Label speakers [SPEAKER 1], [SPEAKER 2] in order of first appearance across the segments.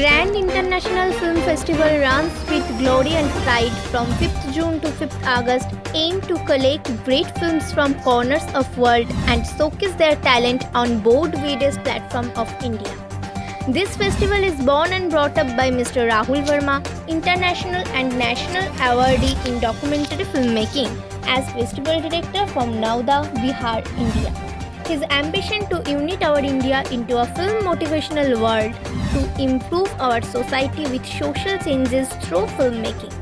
[SPEAKER 1] Grand International Film Festival runs with glory and pride from 5th June to 5th August, aim to collect great films from corners of world and showcase their talent on board various platforms of India. This festival is born and brought up by Mr. Rahul Verma, international and national awardee in documentary filmmaking, as festival director from Nauda, Bihar, India. His ambition to unite our India into a film motivational world to improve our society with social changes through filmmaking.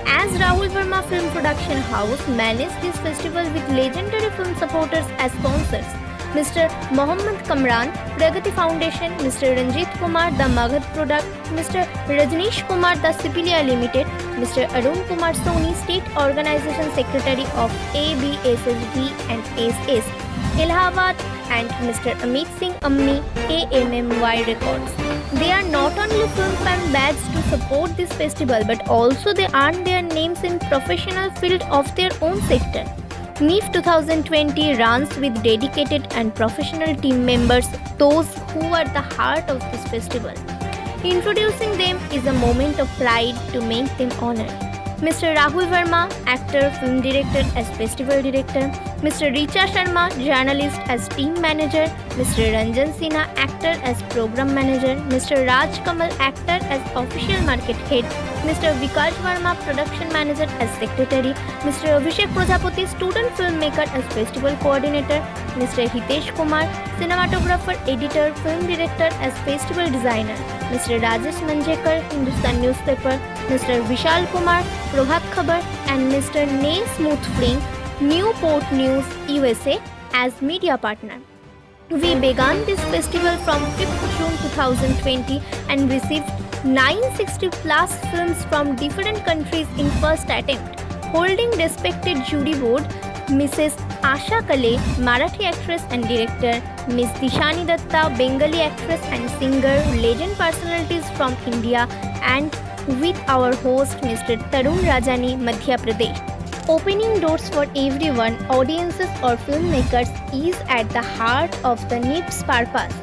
[SPEAKER 1] As Rahul Verma Film Production House managed this festival with legendary film supporters as sponsors, Mr. Mohammad Kamran, Pragati Foundation, Mr. Ranjit Kumar, the Magadh Product, Mr. Rajneesh Kumar, the Cipilia Limited, Mr. Arun Kumar Soni, State Organization Secretary of ABSSB and SS, Allahabad, and Mr. Amit Singh Amni, AMMY Records. They are not only film fan badge to support this festival, but also they earn their names in professional field of their own sector. NIF 2020 runs with dedicated and professional team members, those who are the heart of this festival. Introducing them is a moment of pride to make them honored. Mr. Rahul Verma, actor, film director as festival director, Mr. Richa Sharma, journalist as team manager, Mr. Ranjan Sinha, actor as program manager, Mr. Raj Kamal, actor as official market head, Mr. Vikas Verma, production manager as secretary, Mr. Abhishek Prajapati, student filmmaker as festival coordinator, Mr. Hitesh Kumar, cinematographer, editor, film director as festival designer, Mr. Rajesh Manjekar, Hindustan Newspaper, Mr. Vishal Kumar, Prabhat Khabar, and Mr. Nay Smooth Fling, Newport News, USA as media partner. We began this festival from 5th June 2020 and received 960 plus films from different countries in first attempt, holding respected jury board Mrs. Asha Kale, Marathi actress and director, Ms. Dishani Datta, Bengali actress and singer, legend personalities from India, and with our host Mr. Tarun Rajani, Madhya Pradesh. Opening doors for everyone, audiences or filmmakers is at the heart of the NIF's purpose.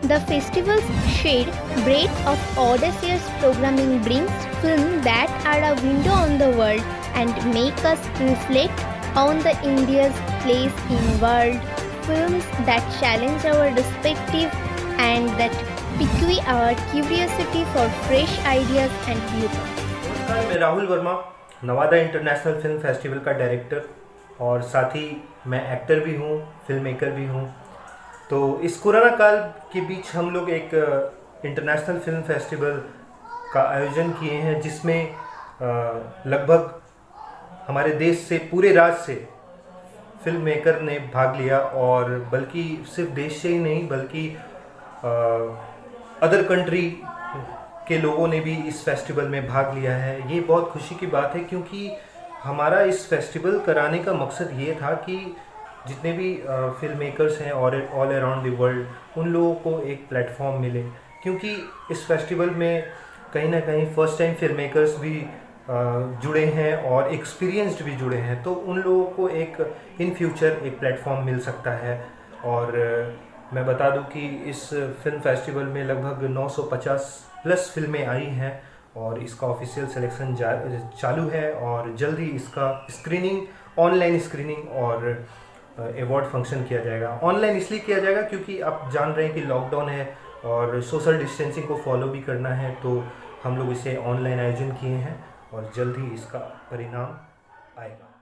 [SPEAKER 1] The festival's sheer breadth of audacious programming brings films that are a window on the world and make us reflect on the India's place in world, films that challenge our perspective and that pique our curiosity for fresh ideas and beauty.
[SPEAKER 2] नमस्कार, मैं Rahul Verma, Nawada international film festival का director और साथ ही मैं actor भी हूँ, film maker भी हूँ। तो इस कोरोना काल के बीच हम लोग एक इंटरनेशनल फिल्म फेस्टिवल का आयोजन किए हैं, जिसमें लगभग हमारे देश से, पूरे राज्य से फिल्म मेकर ने भाग लिया, और बल्कि सिर्फ देश से ही नहीं बल्कि अदर कंट्री के लोगों ने भी इस फेस्टिवल में भाग लिया है। ये बहुत खुशी की बात है, क्योंकि हमारा इस फेस्टिवल कराने का मकसद ये था कि जितने भी फिल्म मेकर्स हैं और ऑल अराउंड द वर्ल्ड, उन लोगों को एक प्लेटफॉर्म मिले, क्योंकि इस फेस्टिवल में कहीं ना कहीं फर्स्ट टाइम फिल्म मेकर्स भी जुड़े हैं और एक्सपीरियंस्ड भी जुड़े हैं, तो उन लोगों को एक इन फ्यूचर एक प्लेटफॉर्म मिल सकता है। और मैं बता दूं कि इस फिल्म फेस्टिवल में लगभग 950 प्लस फिल्में आई हैं और इसका ऑफिशियल सिलेक्शन चालू है, और जल्द ही इसका स्क्रीनिंग, ऑनलाइन स्क्रीनिंग और अवार्ड फंक्शन किया जाएगा। ऑनलाइन इसलिए किया जाएगा क्योंकि आप जान रहे हैं कि लॉकडाउन है और सोशल डिस्टेंसिंग को फॉलो भी करना है, तो हम लोग इसे ऑनलाइन आयोजन किए हैं और जल्द ही इसका परिणाम आएगा।